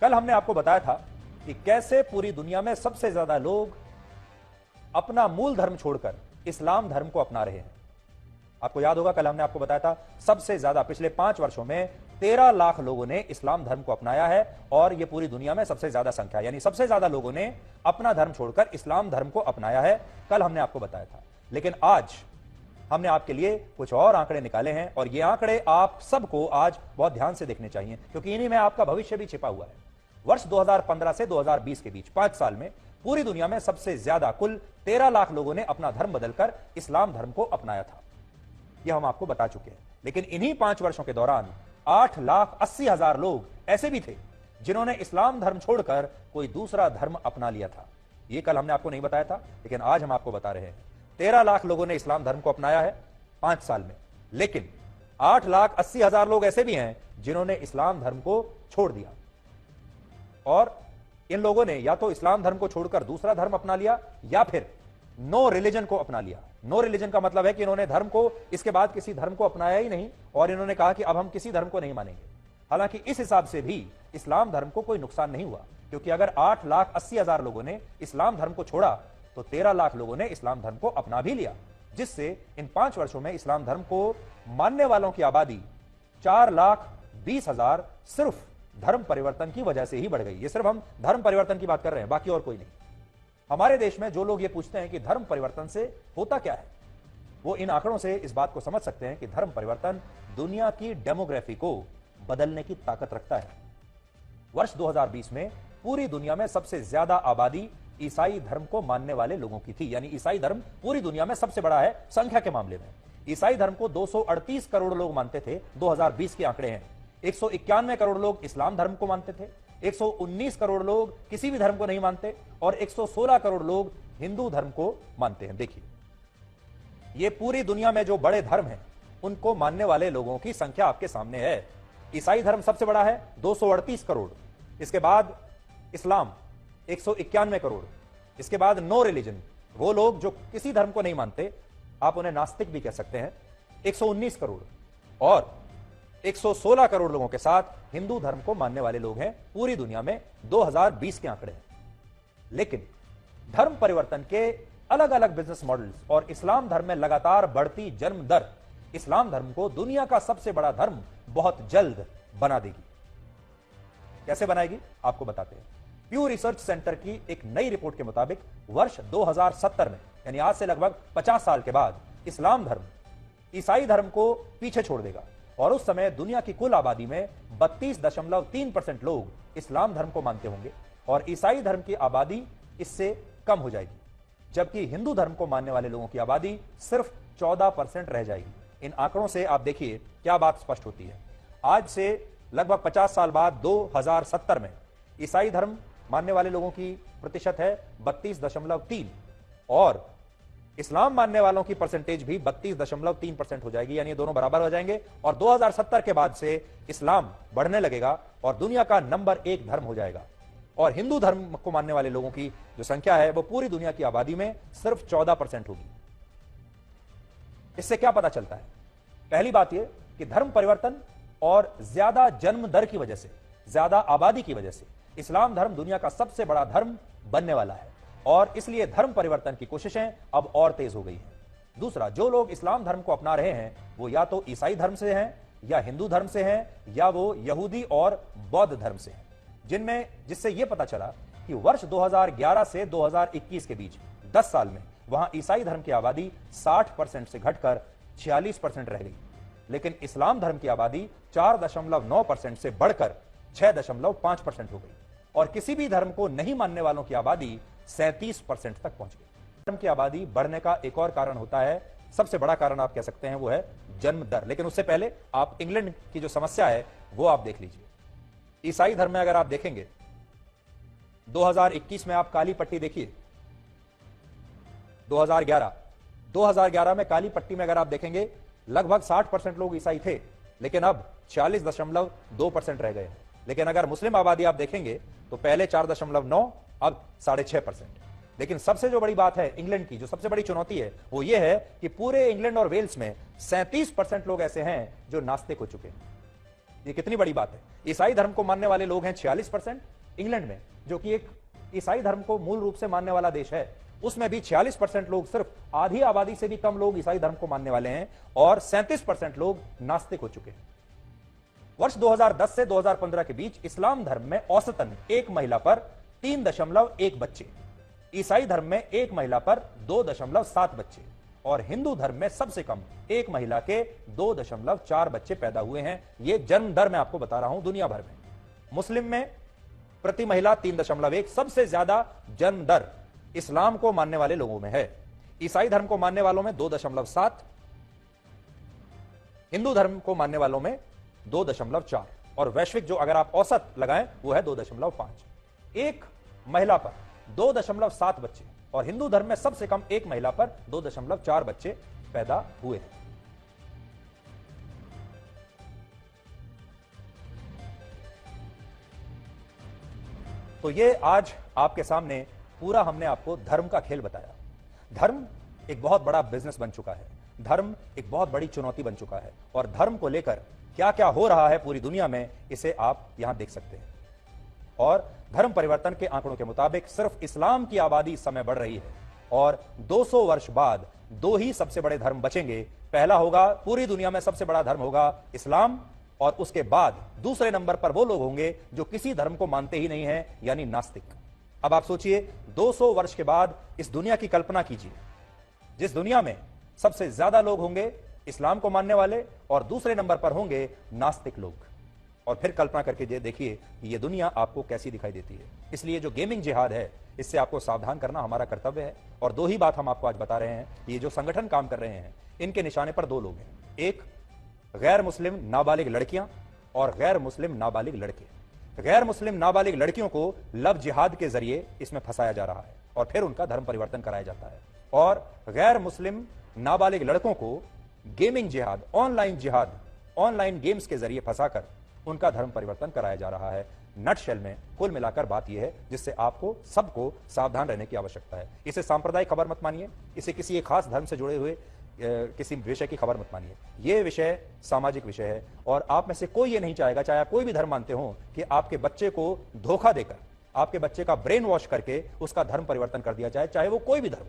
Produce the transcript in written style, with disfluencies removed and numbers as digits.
कल हमने आपको बताया था कि कैसे पूरी दुनिया में सबसे ज्यादा लोग अपना मूल धर्म छोड़कर इस्लाम धर्म को अपना रहे हैं। आपको याद होगा कल हमने आपको बताया था सबसे ज्यादा पिछले 5 वर्षों में 13 लाख लोगों ने इस्लाम धर्म को अपनाया है और यह पूरी दुनिया में सबसे ज्यादा संख्या, यानी सबसे ज्यादा लोगों ने अपना धर्म छोड़कर इस्लाम धर्म को अपनाया है। कल हमने आपको बताया था, लेकिन आज हमने आपके लिए कुछ और आंकड़े निकाले हैं और ये आंकड़े आप सबको आज बहुत ध्यान से देखने चाहिए, क्योंकि इन्हीं में आपका भविष्य भी छिपा हुआ है। वर्ष 2015 से 2020 के बीच 5 साल में पूरी दुनिया में सबसे ज्यादा कुल 13 लाख लोगों ने अपना धर्म बदलकर इस्लाम धर्म को अपनाया था। यह हम आपको बता चुके हैं। लेकिन इन्हीं 5 वर्षों के दौरान 8,80,000 लोग ऐसे भी थे जिन्होंने इस्लाम धर्म छोड़कर कोई दूसरा धर्म अपना लिया था। यह कल हमने आपको नहीं बताया था, लेकिन आज हम आपको बता रहे हैं। 13 लाख लोगों ने इस्लाम धर्म को अपनाया है 5 साल में, लेकिन 8,80,000 लोग ऐसे भी हैं जिन्होंने इस्लाम धर्म को छोड़ दिया। और इन लोगों ने या तो इस्लाम धर्म को छोड़कर दूसरा धर्म अपना लिया या फिर नो रिलीजन को अपना लिया। नो रिलीजन का मतलब है कि इन्होंने धर्म को इसके बाद किसी धर्म को अपनाया ही नहीं और इन्होंने कहा कि अब हम किसी धर्म को नहीं मानेंगे। हालांकि इस हिसाब से भी इस्लाम धर्म को कोई नुकसान नहीं हुआ, क्योंकि अगर 8,80,000 लोगों ने इस्लाम धर्म को छोड़ा तो 13 लाख लोगों ने इस्लाम धर्म को अपना भी लिया, जिससे इन 5 वर्षों में इस्लाम धर्म को मानने वालों की आबादी 4,20,000 सिर्फ धर्म परिवर्तन की वजह से ही बढ़ गई। ये सिर्फ हम धर्म परिवर्तन की बात कर रहे हैं, बाकी और कोई नहीं। हमारे देश में जो लोग ये पूछते हैं कि धर्म परिवर्तन से होता क्या है, वो इन आंकड़ों से इस बात को समझ सकते हैं कि धर्म परिवर्तन दुनिया की डेमोग्राफी को बदलने की ताकत रखता है। वर्ष 2020 में पूरी दुनिया में सबसे ज्यादा आबादी ईसाई धर्म को मानने वाले लोगों की थी, यानी ईसाई धर्म पूरी दुनिया में सबसे बड़ा है संख्या के मामले में। ईसाई धर्म को 238 करोड़ लोग मानते थे, 2020 के आंकड़े हैं। 191 करोड़ लोग इस्लाम धर्म को मानते थे, 119 करोड़ लोग किसी भी धर्म को नहीं मानते और 116 करोड़ लोग हिंदू धर्म को मानते हैं। देखिए, ये पूरी दुनिया में जो बड़े धर्म हैं उनको मानने वाले लोगों की संख्या आपके सामने है। ईसाई धर्म सबसे बड़ा है 238 करोड़, इसके बाद इस्लाम 191 करोड़, इसके बाद नो रिलीजन, वो लोग जो किसी धर्म को नहीं मानते, आप उन्हें नास्तिक भी कह सकते हैं, 119 करोड़, और 116 करोड़ लोगों के साथ हिंदू धर्म को मानने वाले लोग हैं पूरी दुनिया में। 2020 के आंकड़े हैं। लेकिन धर्म परिवर्तन के अलग अलग बिजनेस मॉडल्स और इस्लाम धर्म में लगातार बढ़ती जन्म दर इस्लाम धर्म को दुनिया का सबसे बड़ा धर्म बहुत जल्द बना देगी। कैसे बनाएगी, आपको बताते हैं। प्यू रिसर्च सेंटर की एक नई रिपोर्ट के मुताबिक वर्ष 2070 में, यानी आज से लगभग 50 साल के बाद, इस्लाम धर्म ईसाई धर्म को पीछे छोड़ देगा और उस समय दुनिया की कुल आबादी में 32.3% लोग इस्लाम धर्म को मानते होंगे और ईसाई धर्म की आबादी इससे कम हो जाएगी, जबकि हिंदू धर्म को मानने वाले लोगों की आबादी सिर्फ 14% रह जाएगी। इन आंकड़ों से आप देखिए क्या बात स्पष्ट होती है। आज से लगभग 50 साल बाद 2070 में ईसाई धर्म मानने वाले लोगों की प्रतिशत है 32.3 और इस्लाम मानने वालों की परसेंटेज भी 32.3% हो जाएगी, यानी दोनों बराबर हो जाएंगे। और 2070 के बाद से इस्लाम बढ़ने लगेगा और दुनिया का नंबर 1 धर्म हो जाएगा और हिंदू धर्म को मानने वाले लोगों की जो संख्या है वो पूरी दुनिया की आबादी में सिर्फ 14% होगी। इससे क्या पता चलता है? पहली बात यह कि धर्म परिवर्तन और ज्यादा जन्म दर की वजह से, ज्यादा आबादी की वजह से इस्लाम धर्म दुनिया का सबसे बड़ा धर्म बनने वाला है और इसलिए धर्म परिवर्तन की कोशिशें अब और तेज हो गई हैं। दूसरा, जो लोग इस्लाम धर्म को अपना रहे हैं वो या तो ईसाई धर्म से हैं या हिंदू धर्म से हैं या वो यहूदी और बौद्ध धर्म से हैं, जिससे यह पता चला कि वर्ष 2011 से 2021 के बीच 10 साल में वहां ईसाई धर्म की आबादी 60% से घटकर 46% रह गई, लेकिन इस्लाम धर्म की आबादी 4.9% से बढ़कर 6.5% हो गई और किसी भी धर्म को नहीं मानने वालों की आबादी 37% तक पहुंच गई। धर्म की आबादी बढ़ने का एक और कारण होता है, सबसे बड़ा कारण आप कह सकते हैं, वो है जन्म दर। लेकिन उससे पहले आप इंग्लैंड की जो समस्या है वो आप देख लीजिए। ईसाई धर्म में अगर आप देखेंगे 2021 में आप काली पट्टी देखिए, 2011 में काली पट्टी में अगर आप देखेंगे लगभग 60% लोग ईसाई थे, लेकिन अब 46.2% रह गए हैं। लेकिन अगर मुस्लिम आबादी आप देखेंगे तो पहले 4.9, अब 6.5%। लेकिन सबसे जो बड़ी बात है इंग्लैंड की, जो सबसे बड़ी चुनौती है वो ये है कि पूरे इंग्लैंड और वेल्स में 37% लोग ऐसे हैं जो नास्तिक हो चुके हैं। ये कितनी बड़ी बात है। ईसाई धर्म को मानने वाले लोग हैं 46%, इंग्लैंड में, जो कि एक ईसाई धर्म को मूल रूप से मानने वाला देश है, उसमें भी 46% लोग, सिर्फ आधी आबादी से भी कम लोग ईसाई धर्म को मानने वाले हैं और 37% लोग नास्तिक हो चुके हैं। वर्ष 2010 से 2015 के बीच इस्लाम धर्म में औसतन एक महिला पर 3.1 बच्चे, ईसाई धर्म में एक महिला पर 2.7 बच्चे और हिंदू धर्म में सबसे कम एक महिला के 2.4 बच्चे पैदा हुए हैं। यह जन्म दर मैं आपको बता रहा हूं दुनिया भर में। मुस्लिम में प्रति महिला 3.1, सबसे ज्यादा जन्म दर इस्लाम को मानने वाले लोगों में है। ईसाई धर्म को मानने वालों में 2.7, हिंदू धर्म को मानने वालों में 2.4 और वैश्विक जो अगर आप औसत लगाएं वो है 2.5। एक महिला पर 2.7 बच्चे और हिंदू धर्म में सबसे कम एक महिला पर 2.4 बच्चे पैदा हुए हैं। तो ये आज आपके सामने पूरा हमने आपको धर्म का खेल बताया। धर्म एक बहुत बड़ा बिजनेस बन चुका है, धर्म एक बहुत बड़ी चुनौती बन चुका है और धर्म को लेकर क्या क्या हो रहा है पूरी दुनिया में, इसे आप यहां देख सकते हैं। और धर्म परिवर्तन के आंकड़ों के मुताबिक सिर्फ इस्लाम की आबादी इस समय बढ़ रही है और 200 वर्ष बाद दो ही सबसे बड़े धर्म बचेंगे। पहला होगा, पूरी दुनिया में सबसे बड़ा धर्म होगा इस्लाम और उसके बाद दूसरे नंबर पर वो लोग होंगे जो किसी धर्म को मानते ही नहीं है, यानी नास्तिक। अब आप सोचिए 200 वर्ष के बाद इस दुनिया की कल्पना कीजिए जिस दुनिया में सबसे ज्यादा लोग होंगे इस्लाम को मानने वाले और दूसरे नंबर पर होंगे नास्तिक लोग। और फिर कल्पना करके देखिए कि यह दुनिया आपको कैसी दिखाई देती है। इसलिए जो गेमिंग जिहाद है, इससे आपको सावधान करना हमारा कर्तव्य है। और दो ही बात हम आपको आज बता रहे हैं, ये जो संगठन काम कर रहे हैं इनके निशाने पर दो लोग हैं, एक गैर मुस्लिम नाबालिग लड़कियां और गैर मुस्लिम नाबालिग लड़के। गैर मुस्लिम नाबालिग लड़कियों को लव जिहाद के जरिए इसमें फंसाया जा रहा है और फिर उनका धर्म परिवर्तन कराया जाता है, और गैर मुस्लिम नाबालिग लड़कों को गेमिंग जिहाद, ऑनलाइन गेम्स के जरिए फंसाकर उनका धर्म परिवर्तन कराया जा रहा है। नटशेल में कुल मिलाकर बात यह है जिससे आपको सबको सावधान रहने की आवश्यकता है। इसे सांप्रदायिक खबर मत मानिए, इसे किसी एक खास धर्म से जुड़े हुए किसी विषय की खबर मत मानिए। यह विषय सामाजिक विषय है और आप में से कोई ये नहीं चाहेगा, चाहे आप कोई भी धर्म मानते हो, कि आपके बच्चे को धोखा देकर, आपके बच्चे का ब्रेन वॉश करके उसका धर्म परिवर्तन कर दिया जाए, चाहे वो कोई भी धर्म।